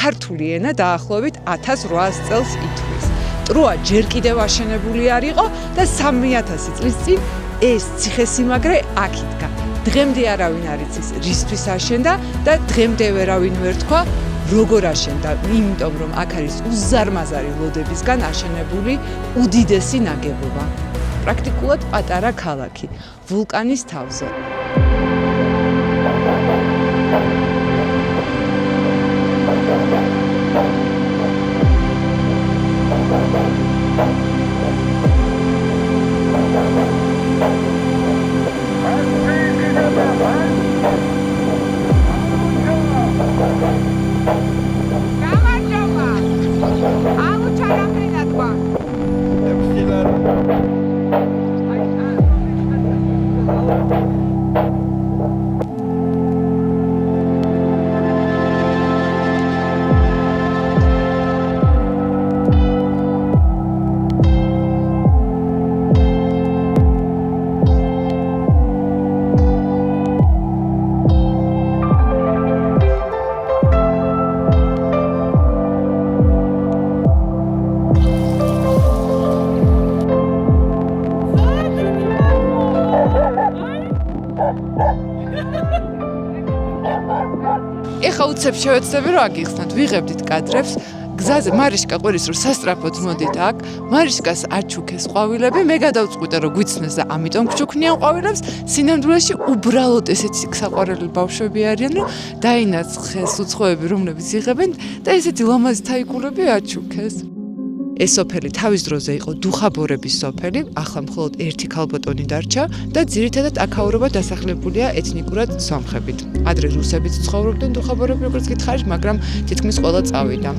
ქართული ენა დაახლოებით 1800 წელს ითვლის. ტროა ჯერ კიდევ აშენებული არ იყო და 3000 წლის წინ ეს ციხესიმაგრე აქ იდგა. დღემდე არავინ არ იცის რისთვის აშენდა და დღემდე ვერავინ ვერ თქვა როგორ აშენდა, იმიტომ რომ აქ არის უზარმაზარი ლოდებისგან აშენებული უდიდესი ნაგებობა. პრაქტიკულად პატარა ქალაქი, ვულკანის თავზე. ეხა უცებ შევეცდები რომ აგიხსნათ, ვიღებდით კადრებს, გზაზე მარიშკა ყვირის რომ სასტრაფოდ მოდით აქ, მარიშკას აჩუქეს ყვავილები, მე გადავწყვიტე რომ გვიცნეს და ამიტომ გჩუქნიან ყვავილებს, სინამდვილეში უბრალოდ ესეთი საყვარელი ბავშვები არიან, რომ დაინაცხეს უცხოები, რომლებიც იღებენ და ესეთი ლამაზი თაიკულები აჩუქეს. ეს სოფელი თავის დროზე იყო დუხაბორების სოფელი, ახლა მხოლოდ ერთი ქალბატონი დარჩა და ძირითადად აქაურობა დასახლებულია ეთნიკურად სომხებით. ადრე რუსებიც ცხოვრობდნენ დუხაბორები, როგორც გითხარით, მაგრამ თითქმის ყველა წავიდა.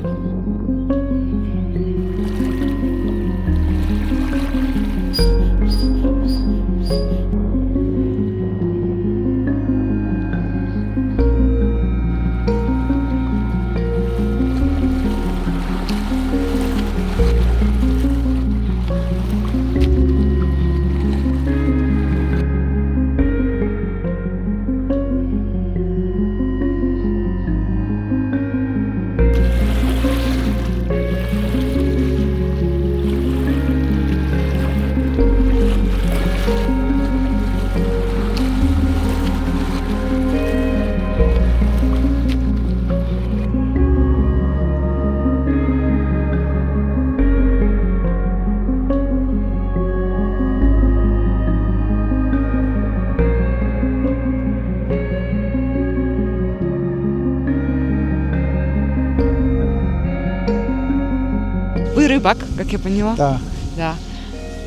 Вы рыбак, как я поняла? Да. Да.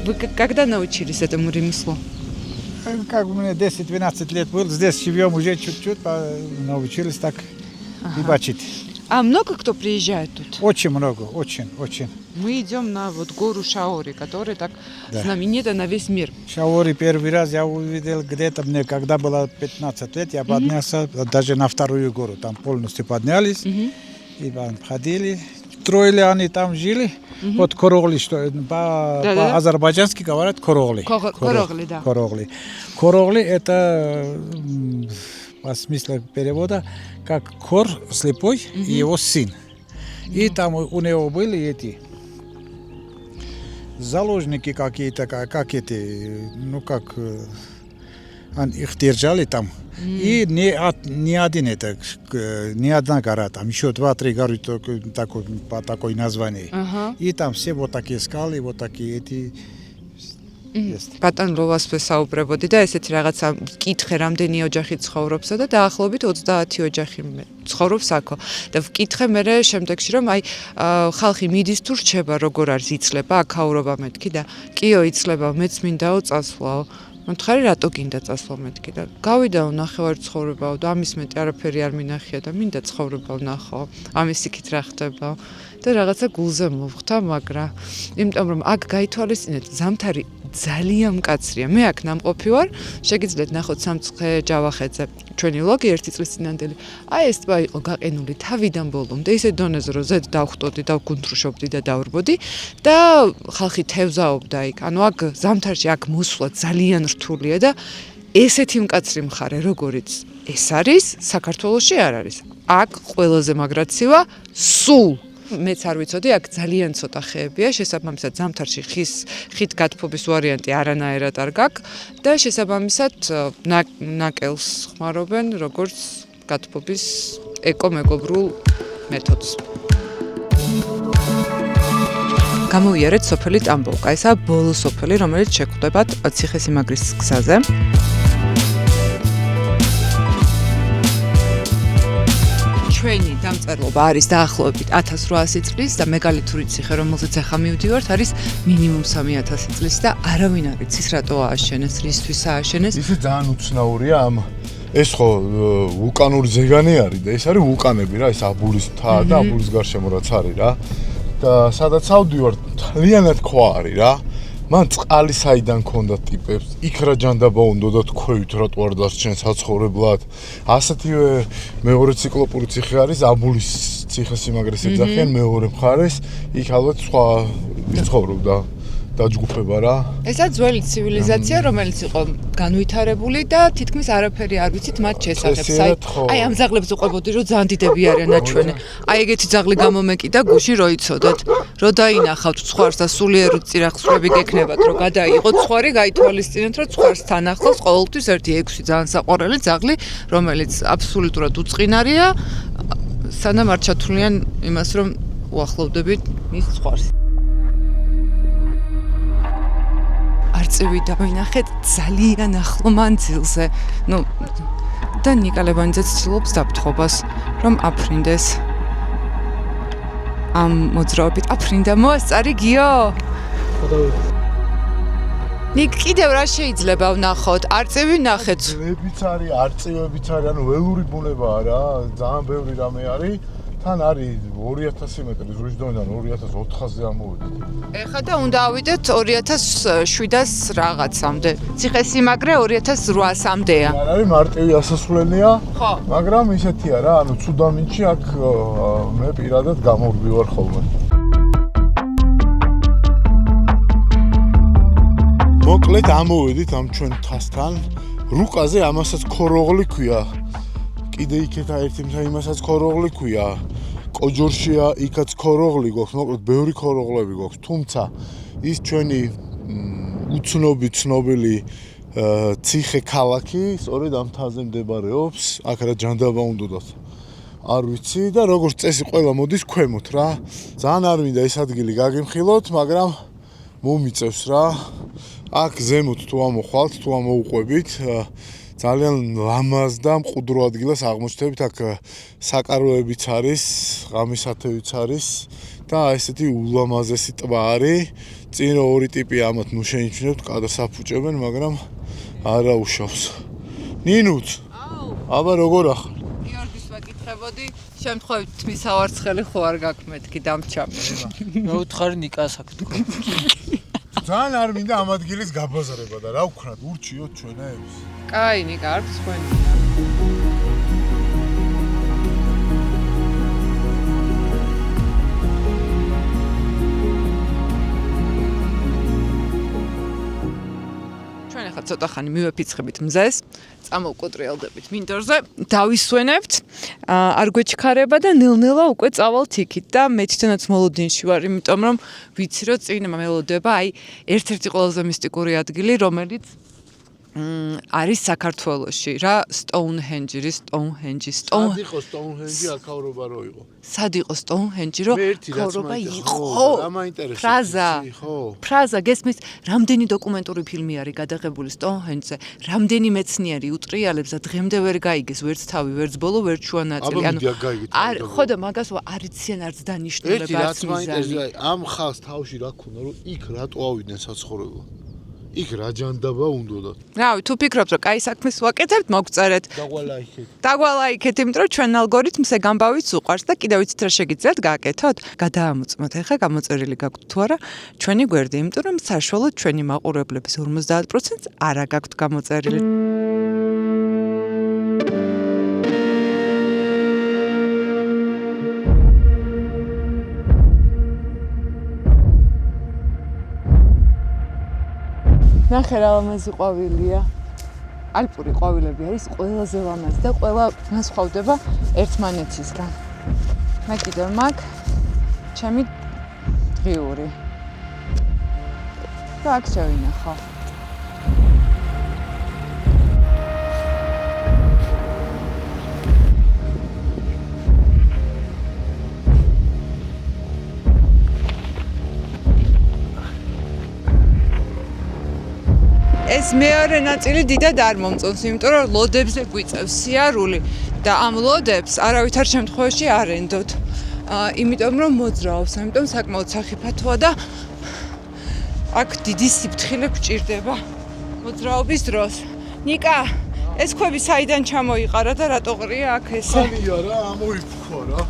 Вы когда научились этому ремеслу? Как у меня 10-12 лет был, здесь живем уже чуть-чуть, научились так рыбачить. А много кто приезжает тут? Очень много, очень. Мы идем на вот гору Шаори, которая так знаменита на весь мир. Шаори первый раз я увидел где-то мне, когда было 15 лет, я поднялся даже на вторую гору, там полностью поднялись, и ходили. Строили они там жили, вот Корогли, что по-азербайджански говорят Корогли. Корогли, да. Корогли. Корогли это по смыслу перевода как Кор слепой и его сын. И там у него были эти заложники какие-то, как эти, ну как их держали там. И не один это, не одна гора, там еще 2-3 горы по такой названию. И там все вот такие скалы, вот такие эти. Ბატონ ლოვას ვესაუბრებოდი და ესეთი რაღაცა ვკითხე რამდენი ოჯახი ცხოვრობსა და დაახლოებით 30 ოჯახი ცხოვრობს აქო და ვკითხე მე შემდეგში რომ აი ხალხი მიდის თუ რჩება როგორ არის იცლება აქაურობა მეთქი და კიო იცლება მეც მინდაო წასვლაო მომთხარი რატო გინდა წასვლა მეთქი და გავიდაო ნახევარ ცხოვრებაო და ამის მეტი არაფერი არ მინახია და მინდა ცხოვრება ვნახო ამის იქით რა ხდებაო და რაღაცა გულზე მოვხდა მაგრა იმიტომ რომ აქ გაითვალისწინეთ ზამთარი ძალიან მკაცრია. მე აქ ნამყოფი ვარ, შეგიძლიათ ნახოთ სამცხე ჯავახეთზე. ჩვენი ლოგი ერთი წლის წინანდელი. აი ეს ტბა იყო გაყენული თავიდან ბოლომდე, ისე დონეზე რომ ზედ დავხტოდი, დავგუნთრუშობდი და დავრბოდი და ხალხი თევზაობდა იქ. ანუ აქ ზამთარში აქ მოსვლა ძალიან რთულია და ესეთი მკაცრი მხარე, როგორიც ეს არის, საქართველოში არ არის. აქ ყველაზე მაგრაცივა სულ მეც არ ვიცოდი, აქ ძალიან ცოტა ხეებია, შესაბამისად ზამთარში ხით გათბობის ვარიანტი არანაირად არ გაქვს და შესაბამისად ნაკელს ხმარობენ როგორც გათბობის ეკომეგობრულ მეთოდს. გამოვიარეთ სოფელი ტამბოვკა. ესაა ბოლო სოფელი, რომელიც შეხვდებათ ციხესიმაგრის გზაზე. ჩვენი დამწერლობა არის დაახლოებით 1800 წლის და მეგალითური ციხე, რომელზეც ახლა მივდივართ, არის მინიმუმ 3000 წლის და არავინ არ იცის რატო ააშენეს, რისთვის ააშენეს. ისე ძალიან უცნაურია ამ ეს ხო ვულკანური ზეგანი არის და ეს არის ვულკანები რა, ეს აბულის მთა და აბულის გარშემო რაც არის რა. და სადაც ავდივარ, ძალიანად ქვა არის რა. მან წყალი საიდან ქონდა ტიპებს, იქ რა ჯანდაბა უნდა თქვით რატო არ დასჩენ საცხოვრებლად. ასეთივე მეორე ციკლოპური ციხე არის აბულის ციხესიმაგრეს ეძახიან მეორე მხარეს, იქ ალბათ სხვა ცხოვრობდა დაჯგუფება რა. ესა ძველი ცივილიზაცია, რომელიც იყო განვითარებული და თითქმის არაფერი არ ვიცით მათ შესახებ. აი ამ ძაღლებს უყვებოდი, რომ ძალიან დიდები არიან ნაჩვენე. აი ეგეთი ძაღლი გამომეკიდა გუშინ რო იცოდეთ, რომ დაინახავთ ცხვარს და სულიერო წირახსვრები გექნებათ, რომ გადაიღოთ ცხვარი, გაითვალისწინეთ, რომ ცხვარს თან ახლავს ყოველთვის 1-6 ძალიან საყვარელი ძაღლი, რომელიც აბსოლუტურად უწყინარია, სანამ არ ჩათვლიან იმას, რომ უახლოვდებით მის ცხვარს. არწივი დავინახეთ ძალიან ახლო მანძილზე. და ნიკალებანიძე ცდილობს დაფრთხობას, რომ აფრინდეს. ამ მოძრაობით აფრინდა მოასწარი გიო? ნიკ კიდევ რა შეიძლება ვნახოთ? არწივი ნახეთ. ძლებიც არის, არწივებიც არის, ანუ ველური ბუნებაა რა, ძალიან ბევრი რამე არის. თან არის 2000 მეტრი ზღუდონიდან 2400-ზე ამოვიდეთ. ეხლა და უნდა ავიდეთ 2700 რაღაცამდე. ციხესიმაგრე 2800-მდეა. არ არის მარტივი ასასვლელია, ხო. მაგრამ ისეთია რა, ანუ ცუდამინჩი აქ მე პირადად გამოვდივარ ხოლმე. მოკლედ ამოვედით ამ ჩვენ თასთან. რუკაზე ამასაც ქოროღლი ქვია. კიდე იქეთა ერთი მთა იმასაც ქოროღლი ქვია. კოჯორშია, იქაც ქოროღლი გვაქვს, მოკლედ ბევრი ქოროღლები გვაქვს, თუმცა ის ჩვენი ცნობილი ციხე ქალაქი სწორედ ამ მთაზე მდებარეობს, აქ რა ჯანდაბა უნდათ. არ ვიცი და როგორც წესი ყველა მოდის ქვემოთ რა. ძალიან არ მინდა ეს ადგილი გაგიმხილოთ, მაგრამ მომიწევს რა. აქ ზემოთ თუ ამოხვალთ, თუ ამოუყვებით, ძალიან ლამაზ და მყუდრო ადგილას აღმოჩნდებით. აქ საკაროებიც არის, ღამისათევიც არის და ესეთი ულამაზესი ტბა არის. წინ ორი ტიპი ამათ ნუ შეიმჩნევთ, კადრს აფუჭებენ, მაგრამ არა უშავს. ნინუც. აბა როგორ ახარ? გიორგის ვაკითხებოდი, შემთხვევით მის ავარცხელი ხო არ გაქვს მეთქი დამჩამი. მე უთხარი ნიკას აქ თქო. ძალიან არ მინდა ამ ადგილის გაბაზრება და რა ვქნათ, ურჩიოთ ჩვენებს. კაი, ნიკა, არ ფსხვენი. ჩვენ ახლა ცოტა ხანი მივეფიცხებით მზეს, წამოვკოტრიალდებით მინდორზე, დავისვენებთ, არ გვეჩქარება და ნელ-ნელა უკვე წავალთ იქით და მე თვითონაც მოლოდინში ვარ, იმიტომ რომ ვიცი რომ წინ მელოდება აი ერთ-ერთი ყველაზე მისტიკური ადგილი, რომელიც არის საქართველოში რა, Stonehenge, სად იყო Stonehenge აქავრობა რო იყო? სად იყო Stonehenge რო აქავრობა იყო? რა მაინტერესებს? ფრაზა გესმის, რამდენი დოკუმენტური ფილმი არის გადაღებული Stonehenge-ზე, რამდენი მეცნიერი უტრიალებს და დღემდე ვერ გაიგეს ვერც თავი, ვერც ბოლო, ვერც შუა ნაწილი. ხო და მაგას არ იციან არც დანიშნულება არც მიზანი. ამ ხალხს თავში რა ქონდა რომ იქ რატო ავიდნენ საცხოვრებლად? იქ რა ჯანდაბა უნდათ. რავი, თუ ფიქრობთ, რომ კაი საქმეს ვაკეთებთ, მოგწერეთ. დაგვალაიქეთ, იმიტომ რომ ჩვენ ალგორითმს ეგ ამბავიც უყვარს და კიდევ ვიცით რა შეგიძლიათ გააკეთოთ? გადაამოწმოთ. ეხლა გამოწერილი გაქვთ თუ არა ჩვენი გვერდი, იმიტომ რომ საშუალოდ ჩვენი მაყურებლების 50%-ს არა გაქვთ გამოწერილი. ნახე რა ლამაზი ყვავილია. ალპური ყვავილები არის ყველაზე ლამაზი და ყველა განსხვავდება ერთმანეთისგან. მე კიდევ მაგ ჩემი დღიური. და აქ შევინახო. ეს მეორე ნაწილი დიდად არ მომწონს, იმიტომ რომ ლოდებზე გვიწევს სიარული და ამ ლოდებს არავითარ შემთხვევაში არ ენდოთ. იმიტომ რომ მოძრაობს, ამიტომ საკმაოდ სახიფათოა და აქ დიდი სიფრთხილე გვჭირდება მოძრაობის დროს. ნიკა, ეს ქვები საიდან ჩამოიყარა და რატო ყრია აქ ესე? ხანია რა, ამოიფქვა რა.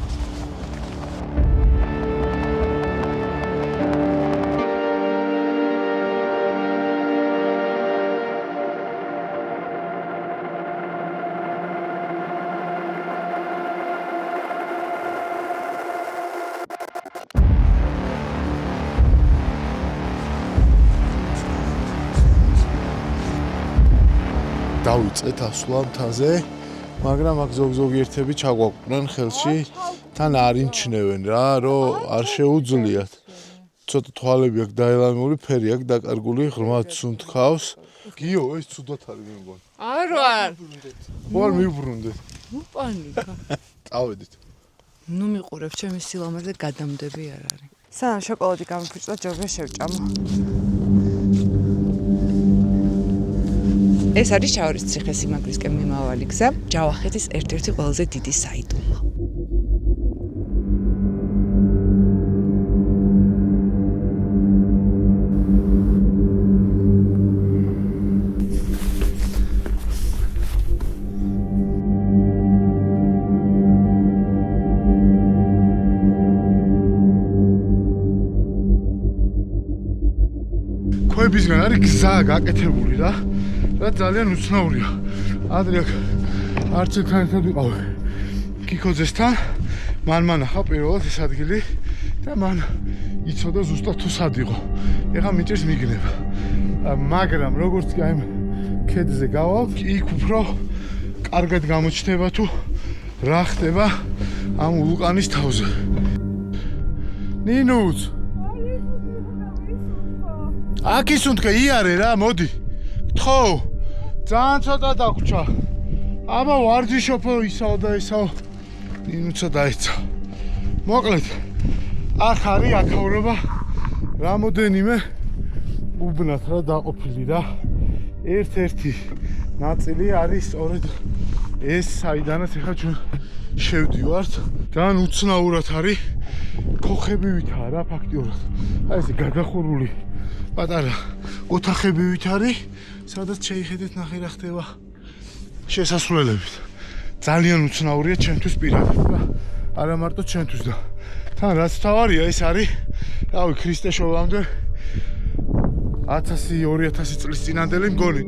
დავიწეთ ასვლა მთაზე, მაგრამ აქ ზოგ-ზოგიერთები ჩაგვაყვრნენ ხელში, თან არ ინჩნევენ რა, რომ არ შეუძლიათ. ცოტა თვალები აქვს დაელამებული, ფერი აქვს დაკარგული, ღრმად სუნთქავს. გიო, ეს ცუდად არის მე მგონი. არ. ვარ მივბრუნდეთ. პანიკა. წავედით. ნუ მიყურებ, ჩემი სილამაზე გადამდები არ არის. სანამ შოკოლადი გამიფრჭდა, ჯობია შევჭამო. ეს არის შაორის ციხესიმაგრისკენ მიმავალი გზა, ჯავახეთის ერთ-ერთი ყველაზე დიდი საიდუმლო. ქვებისგან არის გზა გაკეთებული რა. რა ძალიან უცნაურია. ადრე აქ არც ერთად ვიყავი. კიკოძესთან მან მანახა პირველად ეს ადგილი და მან იცოდა ზუსტად თუ სად იყო. ეხლა მიჭირს მიგნება. მაგრამ როგორც კი აი ქედზე გავალ, იქ უფრო კარგად გამოჩნდება თუ რა ხდება ამ ვულკანის თავზე. ნინუც აქ ისუნთქე იარე რა, მოდი. გთხოვ, ძალიან ცოტა დაგვრჩა. აბა ვარჯიშობ ისაო და ისაო. ნინუცა დაეცა. მოკლედ, აქ არის აქაურობა რამოდენიმე უბნად რა დაყოფილი რა. ერთ-ერთი ნაწილი არის სწორედ ეს, საიდანაც ეხლა ჩვენ შევდივართ. ძალიან უცნაურად არის. ქოხებივითაა რა ფაქტიურად. აი ეს გადახურული პატარა ოთახებივით არის, სადაც შეიხედეთ ნახე რა ხდება შესასვლელებით. ძალიან უცნაურია ჩემთვის პირადად და არა მარტო ჩემთვის და თან რაც თავარია ეს არის, რავი, ქრისტეშობამდე 1000-2000 წლის წინანდელი მგონი.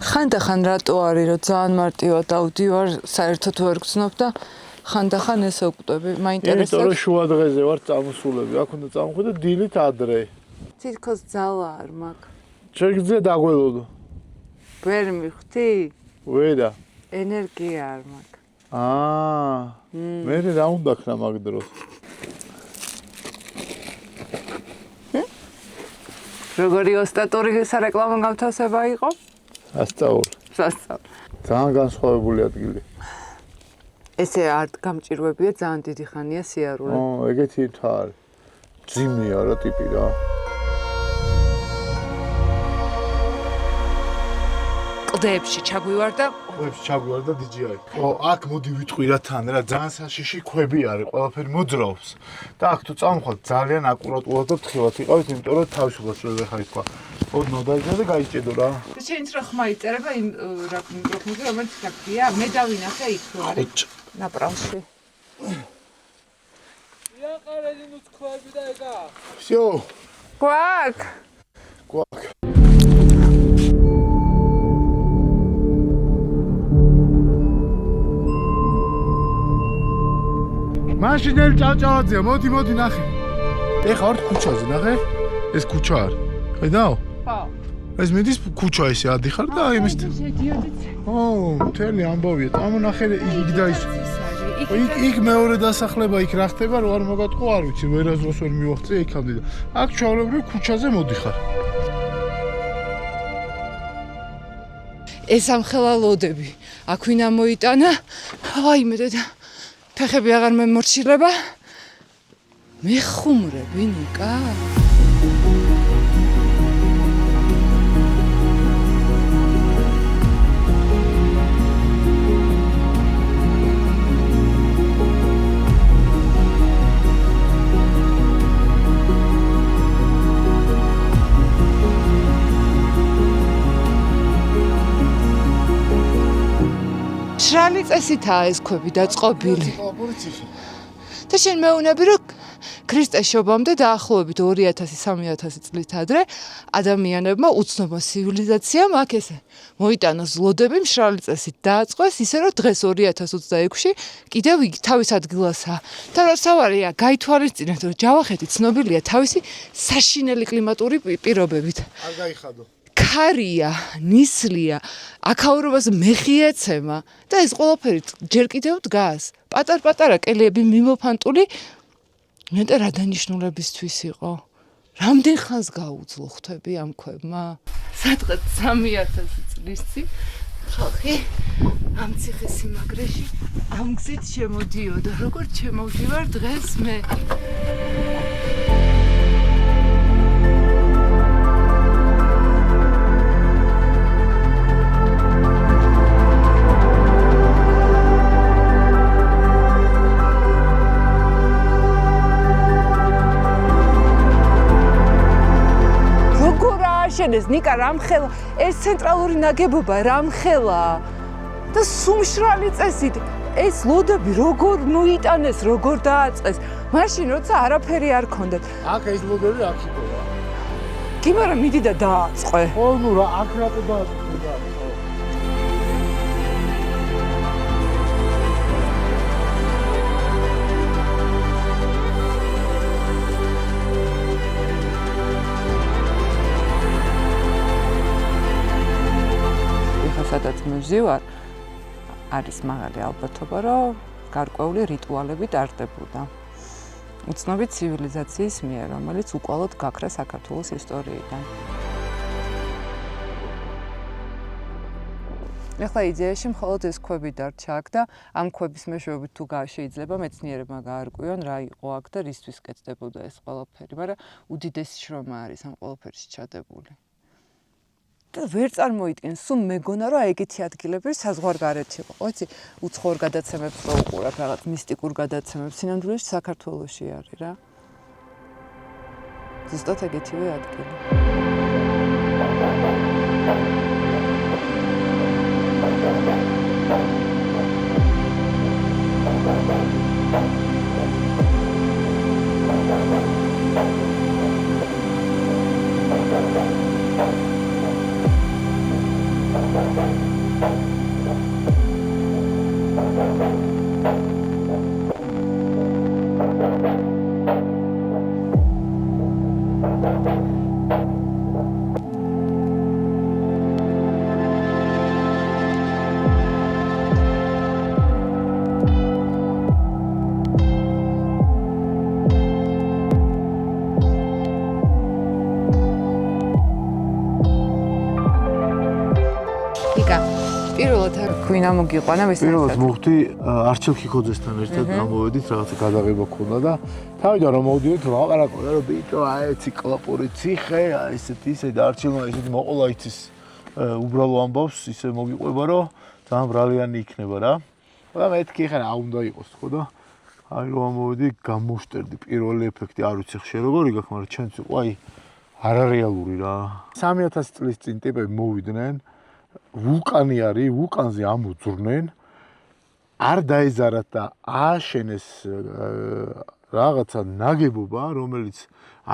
ხანდახან რატო არის, რომ ძალიან მარტივად დავდივარ, საერთოდ ვერ გრძნობ და ხანდახან ესე ვკვდები, მაინტერესებს. იმიტომ რომ შუა დღეზე ვარ წამოსულები, აქ უნდა წამოხვიდე დილით ადრე. თითქოს ძალა არ მაქვს. შეგიძლია დაგველოდო. ვერ მივხვდი? ვედა. ენერგია არ მაქვს. მე რა უნდა ქნა მაგ დროს. როგორი ოსტატური სარეკლამო გამთავსება იყო? სასწაული. ძალიან განსხვავებული ადგილი. ესე არ გამჭირვებია, ძალიან დიდი ხანია სიარული. ეგეთი თარ. ძიმნია რა ტიპი რა. კლდეებში ჩაგვივარ და ქვებში ჩაგვივარ და DJI. აქ მოდი ვიტყვი რა თან რა, ძალიან საშიში ქვები არის, ყველაფერი მოძრაობს. და აქ თუ წამოხვალ ძალიან აკურატულად და ფრთხილად იყავით, იმიტომ რომ თავისუფლად შეიძლება ხარ თქვა. ოდნო დაიჭერა და გაიჭედო რა. შენც რა ხმა იწერება იმ რა მიკროფონზე, რომელიც დაგია, მე დავინახე იქ არის. ნაპრალში. იაყარელი ნუ თქვები და ეგა. всё. გვაქვს. მაშინელი ჭავჭავაძეა, მოდი ნახე. ეხა ვარ ქუჩაზე, ნახე? ეს ქუჩა არის. ხედავ? ხო. ეს მიდის ქუჩა ესე ადიხარ და აი იმის მთელი ამბავია ამონახე იქ და ის იქ მეორე დასახლება იქ რა ხდება რო არ მოგატყო არ ვიცი ვერაზროს ვერ მივახცე იქამდე და აქ ჩავლებრივ ქუჩაზე მოდიხარ ეს ამხელა ლოდები აქ ვინ ამოიტანა ვაიმე და ფეხები აღარ მემორჩილება მეხუმრები ნიკა შრალი წესითაა ეს ქვები დაწყობილი. და შენ მეუნები რომ ქრისტეს შობამდე დაახლოებით 2000-3000 წლით ადრე ადამიანებმა უცნობმა ცივილიზაციამ აქ ესე მოიტანოს ლოდები მშრალი წესით დააწყვეს ისე რომ დღეს 2026-ში კიდევ თავის ადგილასაა. და რა სავარია გაითვალისწინეთ რომ ჯავახეთი ცნობილია თავისი საშინელი კლიმატური პირობებით. არ გაიხადო ქარია, ნისლია, აქაურობას მეხი ეცემა და ეს ყველაფერი ჯერ კიდევ დგას. პატარ-პატარა კელები მიმოფანტული მეტ რა დანიშნულებისთვის იყო. რამდენ ხანს გაუძლო ხვთები ამ ქვებმა? სადღაც 3000 წლის წინ ხალხი ამ ციხესიმაგრეში ამ გზით შემოდიოდა, როგორც შემოვდივარ დღეს მე. ეს ნიკა რამხელა ეს ცენტრალური ნაგებობა რამხელა და სუმშრალი წესით ეს ლოდები როგორ მოიტანეს როგორ დააწყეს მაშინ როცა არაფერი არ ქონდათ აქ ეს ლოდები აქ იყო კი მაგრამ მიდი და დააწყე ხო ნუ რა აქ რატო დააწყე სადაც მივზივარ არის მაღალი ალბათობა რომ გარკვეული რიტუალები ტარდებოდა უცნობი ცივილიზაციის მიერ რომელიც უკვალოდ გაქრა საქართველოს ისტორიიდან ეხლა იდეაში მხოლოდ ეს ქვები დარჩა აქ და ამ ქვების მეშვეობით თუ შეიძლება მეცნიერებმა გაარკვიონ რა იყო აქ და რისთვის კეთდებოდა ეს ყველაფერი მაგრამ უდიდესი შრომა არის ამ ყველაფერში ჩადებული და ვერ წარმოიდგენ, სულ მეგონა რომ ეგეთი ადგილები საზღვარგარეთ იყო. ხო იცი, უცხოურ გადაცემებს რო უყურებ, რაღაც მისტიკურ გადაცემებს, სინამდვილეში საქართველოში არის რა. ზუსტად ეგეთივე ადგილი. ვინა მოგიყვანა მის პირველად მოვხდი არჩილ ქიქოძესთან ერთად გამოვედით რაღაცა გადაღება ქონდა და თავიდან რომ მოვდივით ლაპარაკობდა რომ ბიჭო აი ციკლოპური ციხე აი ესეთი ისე და არჩილმა ისეთი მოყოლა იცის უბრალო ამბავს ისე მოგიყვება რომ ძალიან ბრალიანი იქნება რა და მეთქი ხარ რა უნდა იყოს ხო და აი რომ მოვედი გამოვშტერდი პირველი ეფექტი არ ვიცი ხშირ როგორი გაქვს მაგრამ ჩვენც იყო აი არარეალური რა 3000 წლის წინ ტიპები მოვიდნენ ვულკანი არის, ვულკანზე ამოძვრნენ, არ დაეზარათ და ააშენეს რაღაცა ნაგებობა, რომელიც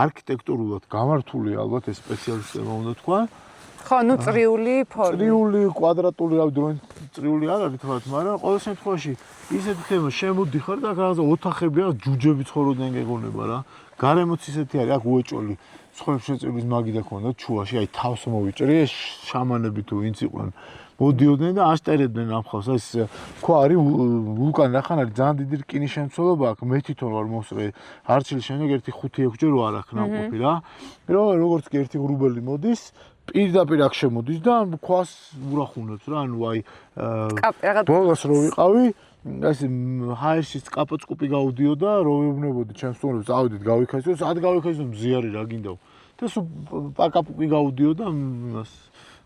არქიტექტურულად გამართულია, ალბათ ეს სპეციალისტებმა უნდა თქვა. ხო, ნუ წრიული ფორმა. წრიული, კვადრატული, რავი დროინი წრიული არ არის თქო, მაგრამ ყოველ შემთხვევაში ისეთი ხემა შემოდიხარ და რაღაცა ოთახები აქვს, ჯუჯები ცხოვრობდნენ გეგონება რა. გარემოც ისეთი არის, აქ უეჭველი სხვებს შეწირვის მაგიდა ქონდა ჩუაში, აი თავს მოვიჭრი, ეს შამანები თუ ვინც იყვნენ. მოდიოდნენ და აშტერებდნენ ამ ხალხს. ეს ხო არის ვულკანი, რახან არის ძალიან დიდი რკინის შემცველობა აქვს. მე თვითონ ვარ მოსწრე. არჩილის შემდეგ 1-5-6 ჯერ ვარ აქ ნამყოფი რა. როგორც კი ერთი ღრუბელი მოდის, პირდაპირ აქ შემოდის და ქვას ურახუნებს რა. ანუ აი ბოლოს რო ვიყავი, ეს ჰაერშიც კაპოწყუპი გაუდიოდა, რო ვეუბნებოდი ჩემს სტუმრებს, წავედით გავიქასოთ, სად გავიქასოთ მზიარი რა გინდაო. და სულ პაკაპუკი გაუდიოდა იმას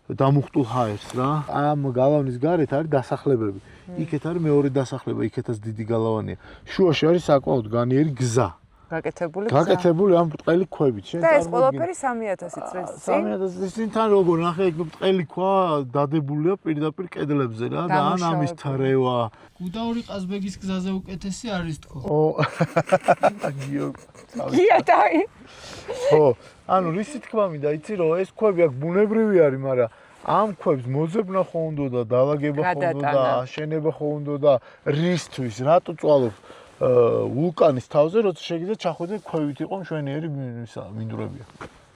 დამუხტულ ჰაერს რა. ამ გალავნის გარეთ არის დასახლებები. იქეთ არის მეორე დასახლება, იქეთაც დიდი გალავანია. შუაში არის საკმაოდ განიერი გზა. გაკეთებული ამ ბრტყელი ქვებით. შენ და ეს ყველაფერი 3000 წლის წინ. 3000 წლის წინ თან როგორ ნახე ეგ ბრტყელი ქვა დადებულია პირდაპირ კედლებზე რა და ან ამის თარევა. გუდაური ყაზბეგის გზაზე უკეთესი არის თქო. გია დაი. ხო, ანუ რისი თქმა მინდა, იცი რომ ეს ქვები აქ ბუნებრივი არის, მაგრამ ამ ქვებს მოძებნა ხო უნდა და დაალაგება ხო უნდა და აშენება ხო უნდა და რისთვის, რატო წვალობ ვულკანის თავზე, როცა შეგიძლია ჩახვიდე ქვევით იყო მშვენიერი მინდვრებია.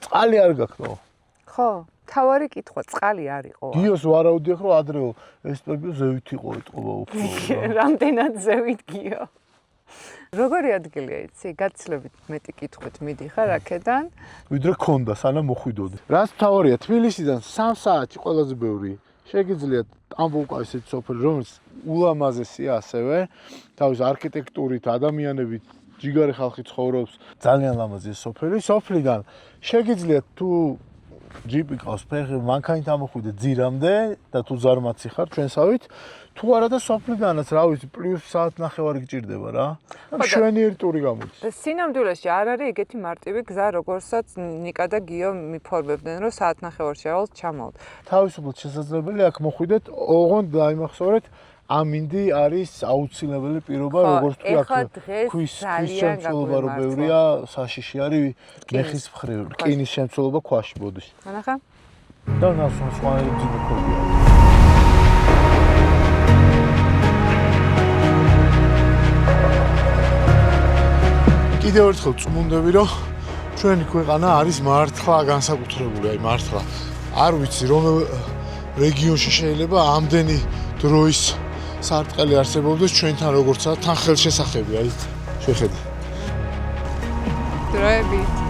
წყალი არ გაქვს. ხო, თავარი კითხვა, წყალი არ იყო. გიოს ვარაუდიახ რომ ადრეო ესპებიო ზევით იყო ეტყობა უფრო. რამდენად ზევით გიო. როგორი ადგილია იცი? გაცილებით მეტი კითხვით მიდიხარ აქედან. ვიდრე ქონდა სანამ მოხვიდოდი. რაც თავარია თბილისიდან 3 საათი ყველაზე ბევრი. შეგიძლიათ ტამბოვკა ესეთი სოფელი, რომელიც ულამაზესია ასევე, თავის არქიტექტურით, ადამიანებით, ჯიგარი ხალხი ცხოვრობს, ძალიან ლამაზია სოფელი. სოფლიდან შეგიძლიათ თუ ჯიპი ყავს, ფეხი მანქანით ამოხვიდე ძირამდე და თუ ზარმაცი ხარ ჩვენსავით, თუ არა და სოფლიდანაც, რა ვიცი, პლუს საათ ნახევარი გჭირდება რა. მშვენიერი ტური გამოდის. და სინამდვილეში არ არის ეგეთი მარტივი გზა, როგორსაც ნიკა და გიო მიფორმებდნენ, რომ საათ ნახევარში ავალ ჩამოვთ. თავისუფლად შესაძლებელია აქ მოხვიდეთ, ოღონდ დაიმახსოვრეთ, ამინდი არის აუცილებელი პირობა, როგორც თუ აქ ქვის შემცველობა რო ბევრია, საშიში არის მეხის მხრივ, რკინის შემცველობა ქვაში მოდის. მანახა? და ნასვენ სხვა ძიმე ქვებია. კიდევ ერთხელ წმუნდები, რომ ჩვენი ქვეყანა არის მართლა განსაკუთრებული, აი მართლა. არ ვიცი, რომელ რეგიონში შეიძლება ამდენი დროის სარტყელი არსებობდეს ჩვენთან როგორცაა თან ხელშესახები, აი შეხედე. დროებით